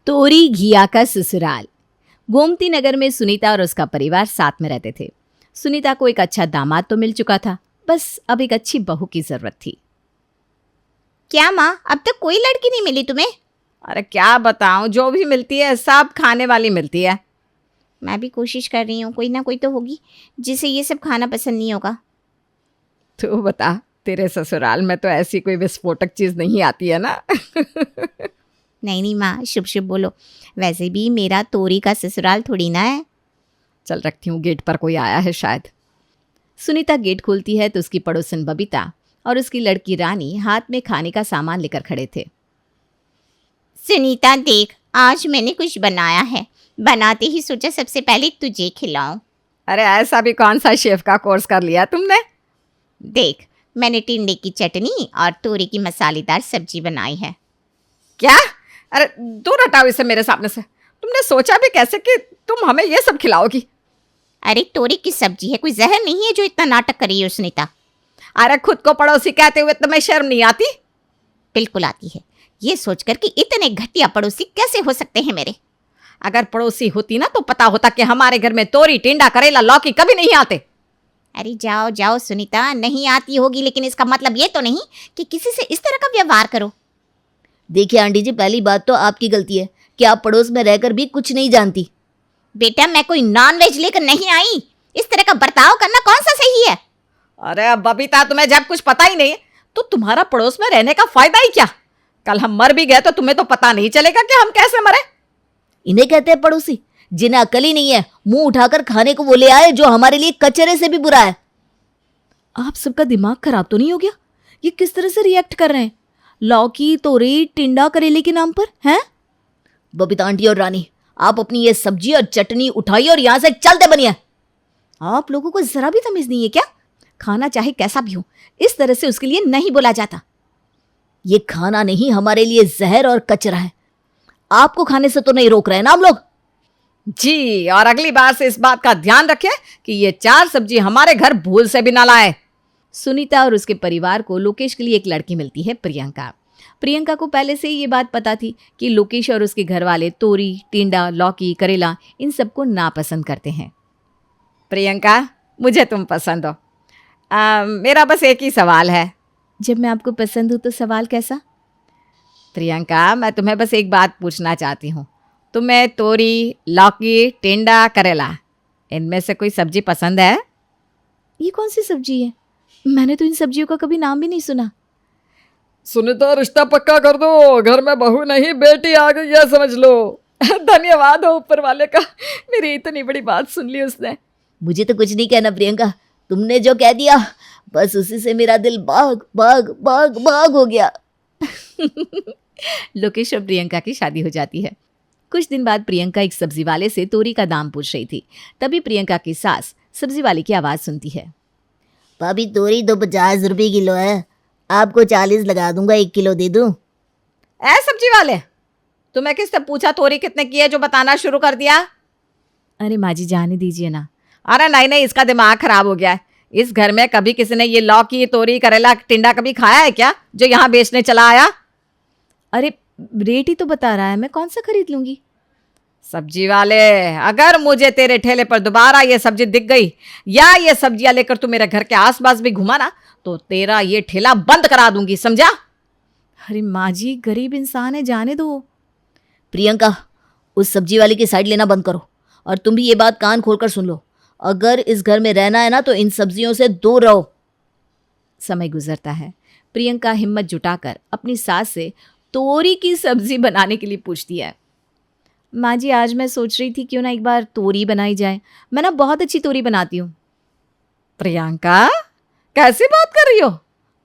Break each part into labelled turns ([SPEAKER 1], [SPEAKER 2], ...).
[SPEAKER 1] तोरी घिया का ससुराल। गोमती नगर में सुनीता और उसका परिवार साथ में रहते थे। सुनीता को एक अच्छा दामाद तो मिल चुका था, बस अब एक अच्छी बहू की जरूरत थी।
[SPEAKER 2] क्या माँ, अब तक कोई लड़की नहीं मिली तुम्हें?
[SPEAKER 3] अरे क्या बताऊं, जो भी मिलती है सब खाने वाली मिलती है।
[SPEAKER 2] मैं भी कोशिश कर रही हूँ, कोई ना कोई तो होगी जिसे ये सब खाना पसंद नहीं होगा।
[SPEAKER 3] तू बता, तेरे ससुराल में तो ऐसी कोई विस्फोटक चीज नहीं आती है ना?
[SPEAKER 2] नहीं नहीं माँ, शुभ शुभ बोलो। वैसे भी मेरा तोरी का ससुराल थोड़ी ना है।
[SPEAKER 3] चल रखती हूँ, गेट पर कोई आया है शायद।
[SPEAKER 1] सुनीता गेट खोलती है तो उसकी पड़ोसन बबीता और उसकी लड़की रानी हाथ में खाने का सामान लेकर खड़े थे।
[SPEAKER 2] सुनीता देख, आज मैंने कुछ बनाया है। बनाते ही सोचा सबसे पहले तुझे खिलाऊं।
[SPEAKER 3] अरे ऐसा भी कौन सा शेफ का कोर्स कर लिया तुमने?
[SPEAKER 2] देख, मैंने टिंडे की चटनी और तोरी की मसालेदार सब्जी बनाई है।
[SPEAKER 3] क्या? अरे दूर हटाओ इसे मेरे सामने से। तुमने सोचा भी कैसे कि तुम हमें ये सब खिलाओगी?
[SPEAKER 2] अरे तोरी की सब्जी है, कोई जहर नहीं है जो इतना नाटक कर रही है सुनीता।
[SPEAKER 3] अरे खुद को पड़ोसी कहते हुए तुम्हें शर्म नहीं आती?
[SPEAKER 2] बिल्कुल आती है, ये सोचकर कि इतने घटिया पड़ोसी कैसे हो सकते हैं मेरे।
[SPEAKER 3] अगर पड़ोसी होती ना तो पता होता कि हमारे घर में तोरी, टिंडा, करेला, लौकी कभी नहीं आते।
[SPEAKER 2] अरे जाओ जाओ सुनीता, नहीं आती होगी लेकिन इसका मतलब ये तो नहीं कि किसी से इस तरह का व्यवहार करो।
[SPEAKER 4] देखिए आंटी जी, पहली बात तो आपकी गलती है कि आप पड़ोस में रहकर भी कुछ नहीं जानती।
[SPEAKER 2] बेटा, मैं कोई नॉनवेज लेकर नहीं आई। इस तरह का बर्ताव करना कौन सा सही है?
[SPEAKER 3] अरे बबीता, तुम्हें जब कुछ पता ही नहीं तो तुम्हारा पड़ोस में रहने का फायदा ही क्या? कल हम मर भी गए तो तुम्हें तो पता नहीं चलेगा कि हम कैसे मरे।
[SPEAKER 4] इन्हें कहते हैं पड़ोसी, जिन्हें अकल ही नहीं है। मुंह उठाकर खाने को वो ले आए जो हमारे लिए कचरे से भी बुरा है।
[SPEAKER 1] आप सबका दिमाग खराब तो नहीं हो गया? ये किस तरह से रिएक्ट कर रहे हैं? लौकी, तोरी, टिंडा, करेले के नाम पर हैं?
[SPEAKER 4] बबीता आंटी और रानी, आप अपनी ये सब्जी और चटनी उठाइए और यहां से चलते बनिए।
[SPEAKER 1] आप लोगों को जरा भी तमीज नहीं है क्या? खाना चाहे कैसा भी हो, इस तरह से उसके लिए नहीं बोला जाता।
[SPEAKER 4] ये खाना नहीं, हमारे लिए जहर और कचरा है। आपको खाने से तो नहीं रोक रहे ना हम लोग।
[SPEAKER 3] जी, और अगली बार से इस बात का ध्यान रखें कि ये 4 सब्जी हमारे घर भूल से भी ना लाए।
[SPEAKER 1] सुनीता और उसके परिवार को लोकेश के लिए एक लड़की मिलती है, प्रियंका। प्रियंका को पहले से ही ये बात पता थी कि लोकेश और उसके घर वाले तोरी, टिंडा, लौकी, करेला इन सबको नापसंद करते हैं।
[SPEAKER 3] प्रियंका, मुझे तुम पसंद हो। मेरा बस एक ही सवाल है।
[SPEAKER 1] जब मैं आपको पसंद हूँ तो सवाल कैसा?
[SPEAKER 3] प्रियंका, मैं तुम्हें बस एक बात पूछना चाहती हूँ। तुम्हें तोरी, लौकी, टिंडा, करेला इनमें से कोई सब्जी पसंद है?
[SPEAKER 1] ये कौन सी सब्जी है? मैंने तो इन सब्जियों का कभी नाम भी नहीं सुना।
[SPEAKER 3] सुनीता, रिश्ता पक्का कर दो। घर में बहू नहीं बेटी आ गई है, समझ लो। धन्यवाद हो ऊपर वाले का, मेरी इतनी बड़ी बात सुन ली उसने।
[SPEAKER 4] मुझे तो कुछ नहीं कहना प्रियंका, तुमने जो कह दिया बस उसी से मेरा दिल भाग भाग भाग भाग हो गया।
[SPEAKER 1] लोकेश और प्रियंका की शादी हो जाती है। कुछ दिन बाद प्रियंका एक सब्जी वाले से तोरी का दाम पूछ रही थी। तभी प्रियंका की सास सब्जी वाले की आवाज़ सुनती है।
[SPEAKER 4] भाभी, तोरी तो 50 रुपये किलो है, आपको 40 लगा दूंगा, 1 किलो दे दूं।
[SPEAKER 3] ऐ सब्जी वाले, तुम्हें किससे पूछा तोरी कितने की है जो बताना शुरू कर दिया?
[SPEAKER 1] अरे माँ जी, जाने दीजिए ना।
[SPEAKER 3] अरे नहीं नहीं, इसका दिमाग खराब हो गया है। इस घर में कभी किसी ने ये लौकी, तोरी, करेला, टिंडा कभी खाया है क्या जो यहाँ बेचने चला आया?
[SPEAKER 1] अरे रेट ही तो बता रहा है, मैं कौन सा खरीद लूंगी?
[SPEAKER 3] सब्जी वाले, अगर मुझे तेरे ठेले पर दोबारा ये सब्जी दिख गई या ये सब्जियां लेकर तू मेरे घर के आसपास भी घुमा ना तो तेरा ये ठेला बंद करा दूंगी, समझा?
[SPEAKER 1] अरे माँ जी, गरीब इंसान है, जाने दो।
[SPEAKER 4] प्रियंका, उस सब्जी वाले की साइड लेना बंद करो और तुम भी ये बात कान खोलकर सुन लो। अगर इस घर में रहना है ना तो इन सब्जियों से दूर रहो।
[SPEAKER 1] समय गुजरता है। प्रियंका हिम्मत जुटाकर अपनी सास से तोरी की सब्जी बनाने के लिए पूछती है। माँ जी, आज मैं सोच रही थी क्यों ना एक बार तोरी बनाई जाए। मैं ना बहुत अच्छी तोरी बनाती हूँ।
[SPEAKER 3] प्रियंका, कैसी बात कर रही हो?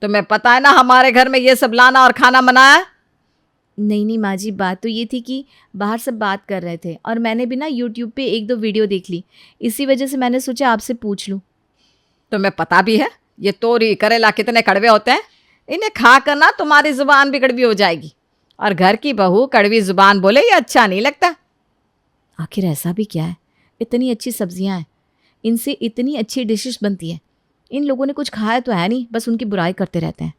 [SPEAKER 3] तुम्हें पता है ना हमारे घर में ये सब लाना और खाना मना है।
[SPEAKER 1] नहीं नहीं माँ जी, बात तो ये थी कि बाहर सब बात कर रहे थे और मैंने भी ना यूट्यूब पे 1-2 वीडियो देख ली, इसी वजह से मैंने सोचा आपसे पूछ लूँ।
[SPEAKER 3] तुम्हें पता भी है ये तोरी, करेला कितने कड़वे होते हैं? इन्हें खा कर ना तुम्हारी जुबान भी कड़वी हो जाएगी। और घर की बहू कड़वी जुबान बोले ये अच्छा नहीं लगता।
[SPEAKER 1] आखिर ऐसा भी क्या है? इतनी अच्छी सब्जियां हैं, इनसे इतनी अच्छी डिशेस बनती हैं। इन लोगों ने कुछ खाया तो है नहीं, बस उनकी बुराई करते रहते हैं।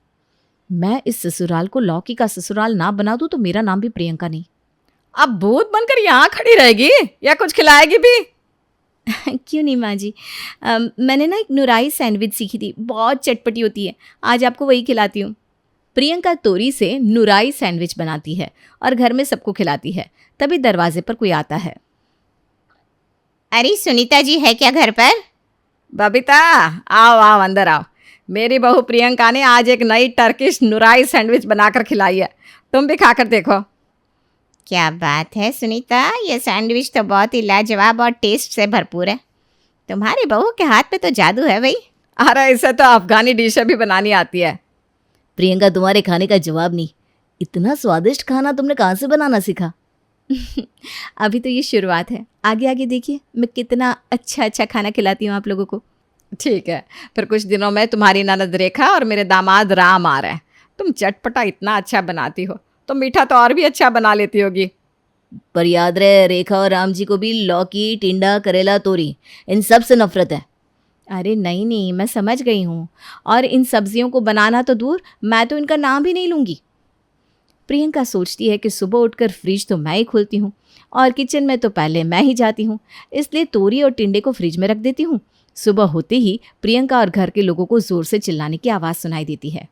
[SPEAKER 1] मैं इस ससुराल को लौकी का ससुराल ना बना दूं तो मेरा नाम भी प्रियंका नहीं।
[SPEAKER 3] अब भूत बनकर यहाँ खड़ी रहेगी या कुछ खिलाएगी भी?
[SPEAKER 1] क्यों नहीं माँ जी, मैंने ना एक नुराई सैंडविच सीखी थी, बहुत चटपटी होती है, आज आपको वही खिलाती हूँ। प्रियंका तोरी से नुराई सैंडविच बनाती है और घर में सबको खिलाती है। तभी दरवाजे पर कोई आता है।
[SPEAKER 2] अरे सुनीता जी है क्या घर पर?
[SPEAKER 3] बबीता, आओ आओ अंदर आओ। मेरी बहू प्रियंका ने आज एक नई टर्किश नुराई सैंडविच बनाकर खिलाई है, तुम भी खाकर देखो।
[SPEAKER 2] क्या बात है सुनीता, ये सैंडविच तो बहुत ही लाजवाब और टेस्ट से भरपूर है। तुम्हारे बहू के हाथ पे तो जादू है भाई।
[SPEAKER 3] अरे इसे तो अफगानी डिशें भी बनानी आती है।
[SPEAKER 4] प्रियंका, तुम्हारे खाने का जवाब नहीं। इतना स्वादिष्ट खाना तुमने कहाँ से बनाना सीखा?
[SPEAKER 1] अभी तो ये शुरुआत है, आगे आगे देखिए मैं कितना अच्छा अच्छा खाना खिलाती हूँ आप लोगों को।
[SPEAKER 3] ठीक है, फिर कुछ दिनों में तुम्हारी ननद रेखा और मेरे दामाद राम आ रहे हैं। तुम चटपटा इतना अच्छा बनाती हो तो मीठा तो और भी अच्छा बना लेती होगी।
[SPEAKER 4] पर याद रहे, रेखा और राम जी को भी लौकी, टिंडा, करेला, तोरी इन सब से नफरत है।
[SPEAKER 1] अरे नहीं नहीं, मैं समझ गई हूँ, और इन सब्जियों को बनाना तो दूर, मैं तो इनका नाम भी नहीं लूँगी। प्रियंका सोचती है कि सुबह उठकर फ्रिज तो मैं ही खोलती हूँ और किचन में तो पहले मैं ही जाती हूँ, इसलिए तोरी और टिंडे को फ्रिज में रख देती हूँ। सुबह होते ही प्रियंका और घर के लोगों को जोर से चिल्लाने की आवाज़ सुनाई देती है।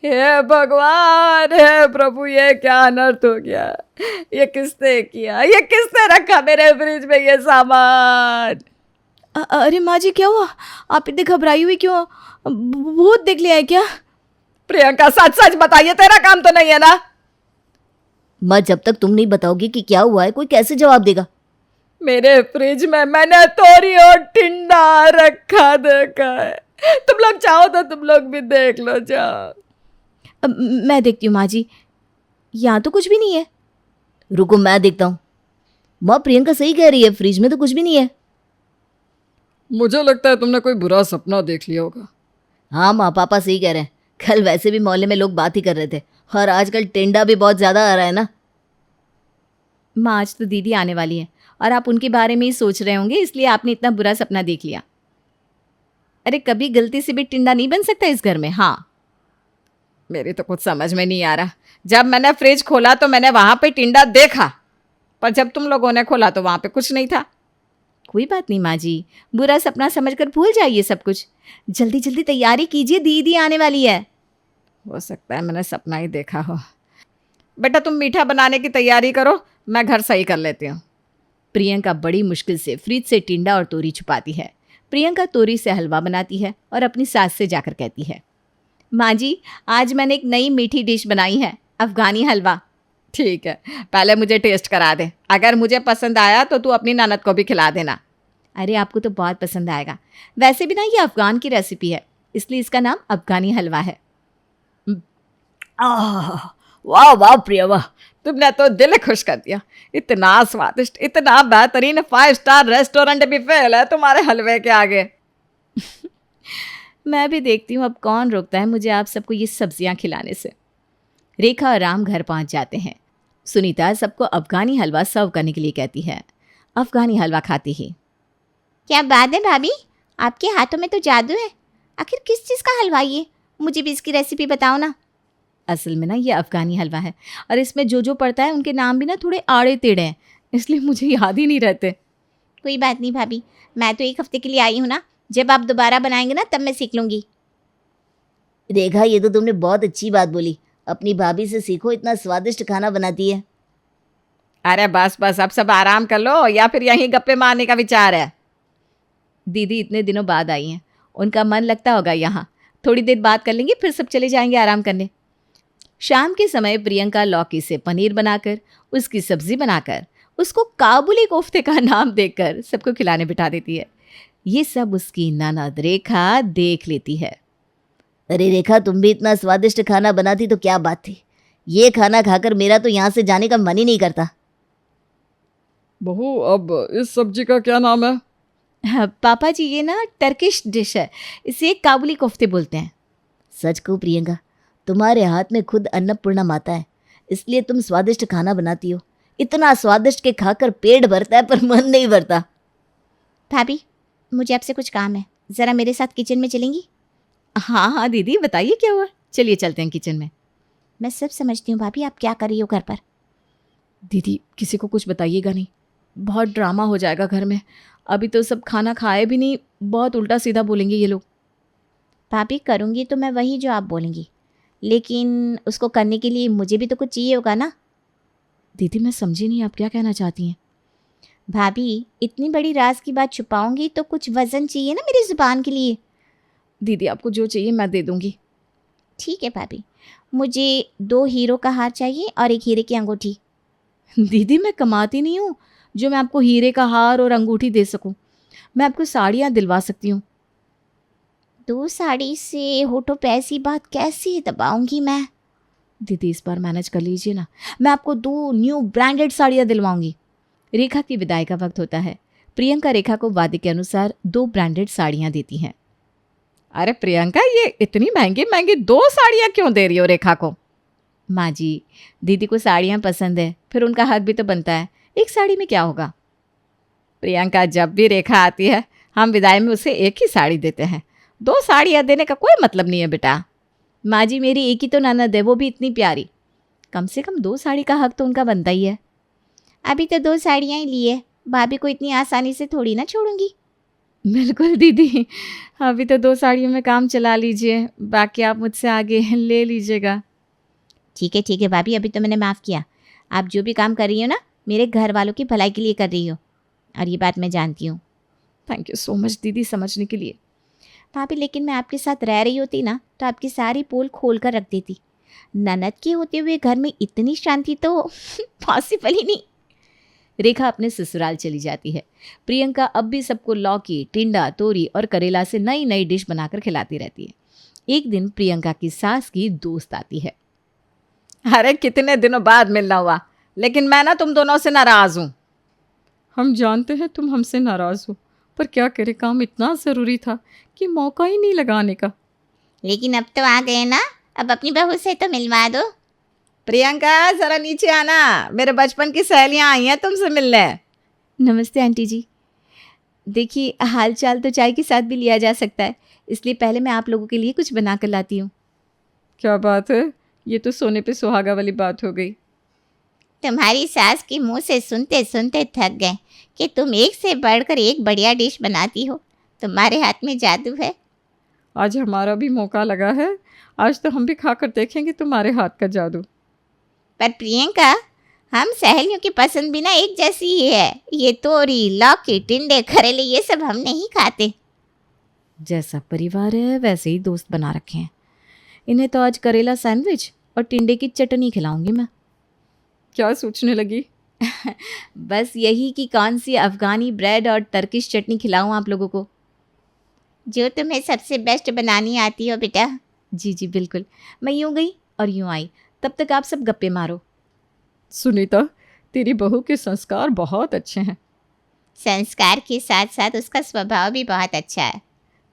[SPEAKER 3] हे भगवान, हे प्रभु, ये क्या अनर्थ हो गया? ये किसने किया? ये किसने रखा मेरे फ्रिज में ये सामान?
[SPEAKER 1] अरे माँ जी, क्या हुआ? आप इतने घबराई हुई क्यों? भूत देख लिया है क्या?
[SPEAKER 3] प्रियंका, सच सच बताइए, तेरा काम तो नहीं है ना?
[SPEAKER 4] माँ, जब तक तुम नहीं बताओगी कि क्या हुआ है, कोई कैसे जवाब देगा?
[SPEAKER 3] मेरे फ्रिज में मैंने तोरी और टिंडा रखा देखा है। तुम लोग चाहो तो तुम लोग भी देख लो, जाओ।
[SPEAKER 1] मैं देखती हूँ माँ जी, यहाँ तो कुछ भी नहीं है।
[SPEAKER 4] रुको, मैं देखता हूँ। माँ, प्रियंका सही कह रही है, फ्रिज में तो कुछ भी नहीं है।
[SPEAKER 3] मुझे लगता है तुमने कोई बुरा सपना देख लिया होगा।
[SPEAKER 4] हाँ माँ, पापा सही कह रहे हैं। कल वैसे भी मोहल्ले में लोग बात ही कर रहे थे, और आजकल टिंडा भी बहुत ज़्यादा आ रहा है ना।
[SPEAKER 1] माँ, आज तो दीदी आने वाली है और आप उनके बारे में ही सोच रहे होंगे, इसलिए आपने इतना बुरा सपना देख लिया। अरे कभी गलती से भी टिंडा नहीं बन सकता इस घर में। हाँ,
[SPEAKER 3] मेरी तो कुछ समझ में नहीं आ रहा। जब मैंने फ्रिज खोला तो मैंने वहां पे टिंडा देखा, पर जब तुम लोगों ने खोला तो वहां पे कुछ नहीं था।
[SPEAKER 1] कोई बात नहीं माँ जी, बुरा सपना समझकर भूल जाइए सब कुछ। जल्दी जल्दी तैयारी कीजिए, दीदी आने वाली है।
[SPEAKER 3] हो सकता है मैंने सपना ही देखा हो। बेटा, तुम मीठा बनाने की तैयारी करो, मैं घर सही कर लेती हूँ।
[SPEAKER 1] प्रियंका बड़ी मुश्किल से फ्रिज से टिंडा और तोरी छुपाती है। प्रियंका तोरी से हलवा बनाती है और अपनी सास से जाकर कहती है, माँ जी, आज मैंने एक नई मीठी डिश बनाई है, अफगानी हलवा।
[SPEAKER 3] ठीक है, पहले मुझे टेस्ट करा दे। अगर मुझे पसंद आया तो तू अपनी ननद को भी खिला देना।
[SPEAKER 1] अरे आपको तो बहुत पसंद आएगा। वैसे भी ना ये अफगान की रेसिपी है, इसलिए इसका नाम अफगानी हलवा है।
[SPEAKER 3] वाह वाह प्रिया, वाह, तुमने तो दिल खुश कर दिया। इतना स्वादिष्ट, इतना बेहतरीन, 5 स्टार रेस्टोरेंट भी फेल है तुम्हारे हलवे के आगे।
[SPEAKER 1] मैं भी देखती हूँ अब कौन रोकता है मुझे आप सबको ये सब्जियाँ खिलाने से। रेखा और राम घर पहुँच जाते हैं। सुनीता सबको अफगानी हलवा सर्व करने के लिए कहती है। अफगानी हलवा खाती ही,
[SPEAKER 2] क्या बात है भाभी, आपके हाथों में तो जादू है। आखिर किस चीज़ का हलवा ये? मुझे भी इसकी रेसिपी बताओ ना।
[SPEAKER 1] असल में ना ये अफगानी हलवा है और इसमें जो जो पड़ता है उनके नाम भी ना थोड़े आड़े टेढ़े हैं, इसलिए मुझे याद ही नहीं रहते।
[SPEAKER 2] कोई बात नहीं भाभी, मैं तो 1 हफ्ते के लिए आई हूँ ना, जब आप दोबारा बनाएंगे ना तब मैं सीख लूँगी।
[SPEAKER 4] रेखा, ये तो तुमने बहुत अच्छी बात बोली। अपनी भाभी से सीखो, इतना स्वादिष्ट खाना बनाती है।
[SPEAKER 3] अरे बस बस, अब सब आराम कर लो, या फिर यहीं गप्पे मारने का विचार है?
[SPEAKER 1] दीदी इतने दिनों बाद आई हैं, उनका मन लगता होगा यहाँ। थोड़ी देर बात कर लेंगे, फिर सब चले जाएंगे आराम करने। शाम के समय प्रियंका लौकी से पनीर बनाकर, उसकी सब्जी बनाकर, उसको काबुली कोफ्ते का नाम देकर सबको खिलाने बिठा देती है। ये सब उसकी ननद रेखा देख लेती है।
[SPEAKER 4] अरे रेखा, तुम भी इतना स्वादिष्ट खाना बनाती तो क्या बात थी। ये खाना खाकर मेरा तो यहाँ से जाने का मन ही नहीं करता।
[SPEAKER 3] बहू, अब इस सब्जी का क्या नाम है?
[SPEAKER 1] हाँ, पापा जी, ये ना टर्किश डिश है, इसे काबुली कोफ्ते बोलते हैं।
[SPEAKER 4] सच कहूँ प्रियंका, तुम्हारे हाथ में खुद अन्नपूर्णा माता है, इसलिए तुम स्वादिष्ट खाना बनाती हो। इतना स्वादिष्ट के खाकर पेट भरता है पर मन नहीं भरता।
[SPEAKER 2] भाभी, मुझे आपसे कुछ काम है, ज़रा मेरे साथ किचन में चलेंगी?
[SPEAKER 1] हाँ हाँ दीदी, बताइए क्या हुआ। चलिए चलते हैं किचन में।
[SPEAKER 2] मैं सब समझती हूँ भाभी, आप क्या कर रही हो घर पर।
[SPEAKER 1] दीदी किसी को कुछ बताइएगा नहीं, बहुत ड्रामा हो जाएगा घर में। अभी तो सब खाना खाए भी नहीं, बहुत उल्टा सीधा बोलेंगे ये लोग।
[SPEAKER 2] भाभी करूँगी तो मैं वही जो आप बोलेंगी, लेकिन उसको करने के लिए मुझे भी तो कुछ चाहिए होगा ना।
[SPEAKER 1] दीदी मैं समझी नहीं, आप क्या कहना चाहती हैं?
[SPEAKER 2] भाभी इतनी बड़ी राज की बात छुपाऊंगी तो कुछ वजन चाहिए ना मेरी ज़ुबान के लिए।
[SPEAKER 1] दीदी आपको जो चाहिए मैं दे दूंगी।
[SPEAKER 2] ठीक है भाभी, मुझे 2 हीरो का हार चाहिए और 1 हीरे की अंगूठी।
[SPEAKER 1] दीदी मैं कमाती नहीं हूँ जो मैं आपको हीरे का हार और अंगूठी दे सकूं। मैं आपको साड़ियाँ दिलवा सकती हूँ।
[SPEAKER 2] 2 साड़ी से होठों पे ऐसी बात कैसे दबाऊंगी मैं।
[SPEAKER 1] दीदी इस बार मैनेज कर लीजिए ना, मैं आपको 2 न्यू ब्रांडेड साड़ियाँ दिलवाऊंगी। रेखा की विदाई का वक्त होता है। प्रियंका रेखा को वादे के अनुसार 2 ब्रांडेड साड़ियाँ देती हैं।
[SPEAKER 3] अरे प्रियंका, ये इतनी महंगी महंगी 2 साड़ियाँ क्यों दे रही हो रेखा को?
[SPEAKER 1] माँ जी, दीदी को साड़ियाँ पसंद है, फिर उनका हक भी तो बनता है। एक साड़ी में क्या होगा?
[SPEAKER 3] प्रियंका, जब भी रेखा आती है हम विदाई में उसे एक ही साड़ी देते हैं, 2 साड़ियाँ देने का कोई मतलब नहीं है बेटा।
[SPEAKER 1] माँ जी मेरी एक ही तो ननद है, वो भी इतनी प्यारी। कम से कम 2 साड़ी का हक तो उनका बनता ही है।
[SPEAKER 2] अभी तो 2 साड़ियाँ ही ली है, भाभी को इतनी आसानी से थोड़ी ना छोड़ूंगी।
[SPEAKER 1] बिल्कुल दीदी, अभी तो 2 साड़ियों में काम चला लीजिए, बाकी आप मुझसे आगे ले लीजिएगा।
[SPEAKER 2] ठीक है भाभी, अभी तो मैंने माफ़ किया। आप जो भी काम कर रही हो ना, मेरे घर वालों की भलाई के लिए कर रही हो, और ये बात मैं जानती हूँ।
[SPEAKER 1] थैंक यू सो मच दीदी समझने के लिए।
[SPEAKER 2] भाभी लेकिन मैं आपके साथ रह रही होती ना तो आपकी सारी पोल खोल कर रख देती। ननद के होते हुए घर में इतनी शांति तो पॉसिबल ही नहीं।
[SPEAKER 1] रेखा अपने ससुराल चली जाती है। प्रियंका अब भी सबको लौकी, टिंडा, तोरी और करेला से नई नई डिश बनाकर खिलाती रहती है। एक दिन प्रियंका की सास की दोस्त आती है।
[SPEAKER 3] अरे कितने दिनों बाद मिलना हुआ, लेकिन मैं ना तुम दोनों से नाराज़ हूँ।
[SPEAKER 5] हम जानते हैं तुम हमसे नाराज़ हो, पर क्या करे, काम इतना ज़रूरी था कि मौका ही नहीं लगाने का।
[SPEAKER 2] लेकिन अब तो आ गए ना, अब अपनी बहू से तो मिलवा दो।
[SPEAKER 3] प्रियंका ज़रा नीचे आना, मेरे बचपन की सहेलियाँ आई हैं तुमसे मिलने।
[SPEAKER 1] नमस्ते आंटी जी। देखिए हाल चाल तो चाय के साथ भी लिया जा सकता है, इसलिए पहले मैं आप लोगों के लिए कुछ बना कर लाती हूँ।
[SPEAKER 5] क्या बात है, ये तो सोने पे सुहागा वाली बात हो गई।
[SPEAKER 2] तुम्हारी सास के मुंह से सुनते सुनते थक गए कि तुम एक से बढ़कर एक बढ़िया डिश बनाती हो। तुम्हारे हाथ में जादू है।
[SPEAKER 5] आज हमारा भी मौका लगा है, आज तो हम भी खाकर देखेंगे तुम्हारे हाथ का जादू।
[SPEAKER 2] पर प्रियंका, हम सहेलियों की पसंद भी ना एक जैसी ही है। ये तोरी, लौकी, टिंडे, करेले ये सब हम नहीं खाते।
[SPEAKER 1] जैसा परिवार है वैसे ही दोस्त बना रखे हैं। इन्हें तो आज करेला सैंडविच और टिंडे की चटनी खिलाऊंगी मैं।
[SPEAKER 5] क्या सोचने लगी?
[SPEAKER 1] बस यही कि कौन सी अफ़गानी ब्रेड और टर्किश चटनी खिलाऊं आप लोगों को।
[SPEAKER 2] जो तुम्हें सबसे बेस्ट बनानी आती हो बेटा।
[SPEAKER 1] जी जी बिल्कुल। मैं यूं गई और यूं आई, तब तक आप सब गप्पे मारो।
[SPEAKER 5] सुनीता, तेरी बहू के संस्कार बहुत अच्छे हैं।
[SPEAKER 2] संस्कार के साथ साथ उसका स्वभाव भी बहुत अच्छा है।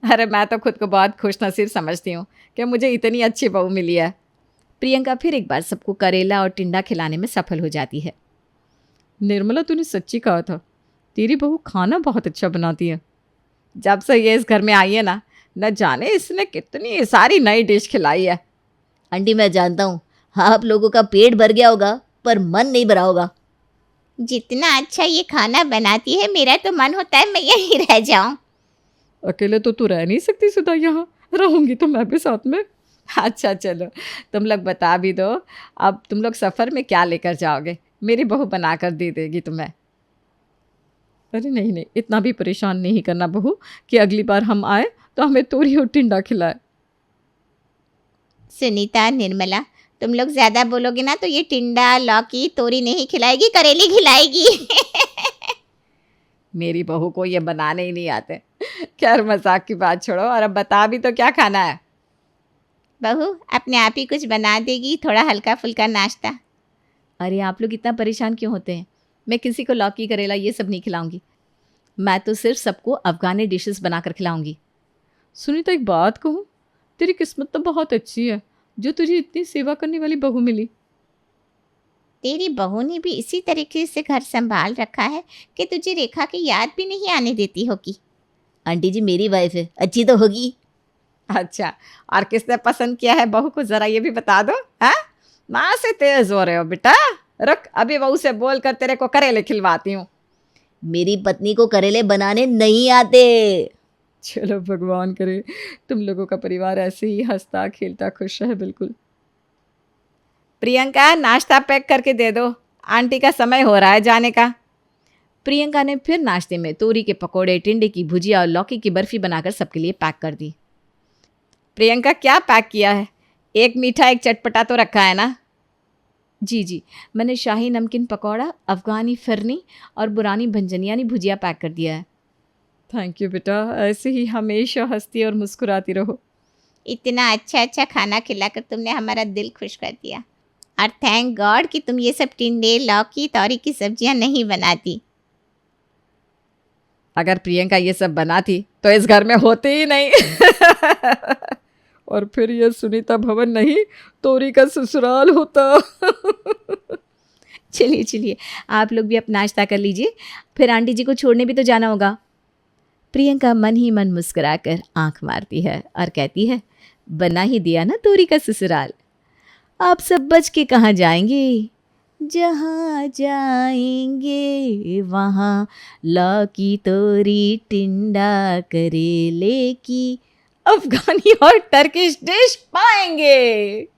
[SPEAKER 3] अरे मैं तो खुद को बहुत खुशनसीब समझती हूँ कि मुझे इतनी अच्छी बहू मिली है।
[SPEAKER 1] प्रियंका फिर एक बार सबको करेला और टिंडा खिलाने में सफल हो जाती है।
[SPEAKER 5] निर्मला, तूने सच्ची कहा था, तेरी बहू खाना बहुत अच्छा बनाती है।
[SPEAKER 3] जब से ये इस घर में आई है ना, न जाने इसने कितनी सारी नई डिश खिलाई है।
[SPEAKER 4] आंटी मैं जानता हूँ आप लोगों का पेट भर गया होगा पर मन नहीं भरा होगा।
[SPEAKER 2] जितना अच्छा ये खाना बनाती है, मेरा तो मन होता है मैं यहीं रह जाऊं।
[SPEAKER 5] अकेले तो तू रह नहीं सकती सुधा, यहाँ रहूंगी तो मैं भी साथ में।
[SPEAKER 3] अच्छा चलो, तुम लोग बता भी दो, अब तुम लोग सफ़र में क्या लेकर जाओगे? मेरी बहू बना कर दे देगी तुम्हें।
[SPEAKER 5] अरे नहीं नहीं, इतना भी परेशान नहीं करना बहू कि अगली बार हम आए तो हमें तोरी और टिंडा खिलाए।
[SPEAKER 2] सुनीता, निर्मला, तुम लोग ज़्यादा बोलोगे ना तो ये टिंडा, लौकी, तोरी नहीं खिलाएगी, करेली खिलाएगी।
[SPEAKER 3] मेरी बहू को ये बनाने ही नहीं आते। खैर मजाक की बात छोड़ो, और अब बता भी तो क्या खाना है?
[SPEAKER 2] बहू अपने आप ही कुछ बना देगी, थोड़ा हल्का फुल्का नाश्ता।
[SPEAKER 1] अरे आप लोग इतना परेशान क्यों होते हैं? मैं किसी को लौकी करेला ये सब नहीं खिलाऊंगी। मैं तो सिर्फ सबको अफ़गानी डिशेस बनाकर खिलाऊंगी।
[SPEAKER 5] सुनीता, एक बात कहूँ, तेरी किस्मत तो बहुत अच्छी है जो तुझे इतनी सेवा करने वाली बहू मिली।
[SPEAKER 2] तेरी बहू ने भी इसी तरीके से घर संभाल रखा है कि तुझे रेखा की याद भी नहीं आने देती होगी।
[SPEAKER 4] आंटी जी मेरी वाइफ है, अच्छी तो होगी।
[SPEAKER 3] अच्छा, और किसने पसंद किया है बहू को, ज़रा ये भी बता दो। हाँ, माँ से तेज हो रहे हो बेटा। रुक, अभी बहू से बोल कर तेरे को करेले खिलवाती हूँ।
[SPEAKER 4] मेरी पत्नी को करेले बनाने नहीं आते।
[SPEAKER 5] चलो भगवान करे तुम लोगों का परिवार ऐसे ही हंसता खेलता खुश रहे। बिल्कुल।
[SPEAKER 3] प्रियंका, नाश्ता पैक करके दे दो, आंटी का समय हो रहा है जाने का।
[SPEAKER 1] प्रियंका ने फिर नाश्ते में तोरी के पकोड़े, टिंडे की भुजिया और लौकी की बर्फी बनाकर सबके लिए पैक कर दी।
[SPEAKER 3] प्रियंका, क्या पैक किया है? एक मीठा एक चटपटा तो रखा है ना?
[SPEAKER 1] जी, मैंने शाही नमकीन पकौड़ा, अफ़गानी फिरनी और बुरानी भंजनियानी भुजिया पैक कर दिया है।
[SPEAKER 5] थैंक यू बेटा, ऐसे ही हमेशा हंसती और मुस्कुराती रहो।
[SPEAKER 2] इतना अच्छा अच्छा खाना खिलाकर तुमने हमारा दिल खुश कर दिया। और थैंक गॉड कि तुम ये सब टिंडे, लौकी, तोरी की सब्जियां नहीं बनाती।
[SPEAKER 3] अगर प्रियंका ये सब बनाती तो इस घर में होती ही नहीं।
[SPEAKER 5] और फिर ये सुनीता भवन नहीं, तोरी का ससुराल होता।
[SPEAKER 1] चलिए आप लोग भी अपना नाश्ता कर लीजिए, फिर आंटी जी को छोड़ने भी तो जाना होगा। प्रियंका मन ही मन मुस्कुराकर आंख मारती है और कहती है, बना ही दिया ना तोरी का ससुराल। आप सब बच के कहाँ जाएंगे? जहाँ जाएंगे वहाँ लौकी, तोरी, टिंडा, करेले की
[SPEAKER 3] अफगानी और टर्किश डिश पाएंगे।